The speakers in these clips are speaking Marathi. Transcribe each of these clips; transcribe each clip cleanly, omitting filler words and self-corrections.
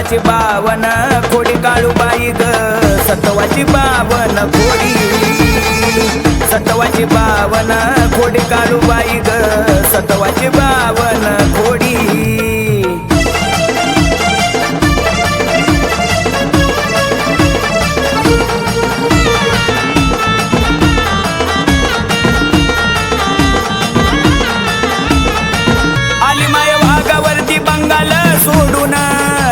सत्वाची 52 खोडी काळूबाई ग सत्वाची 52 खोडी सत्वाची 52 खोडी काळूबाई ग सत्वाची 52 खोडी सोडून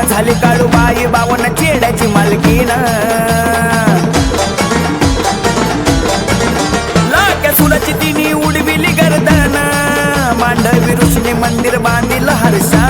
झाली काळूबाई 52 चेड्याची मालकीन लाक्या सुलाची तिने उडविली गर्दन मांडवी ऋषीने मंदिर बांधिल हर्षा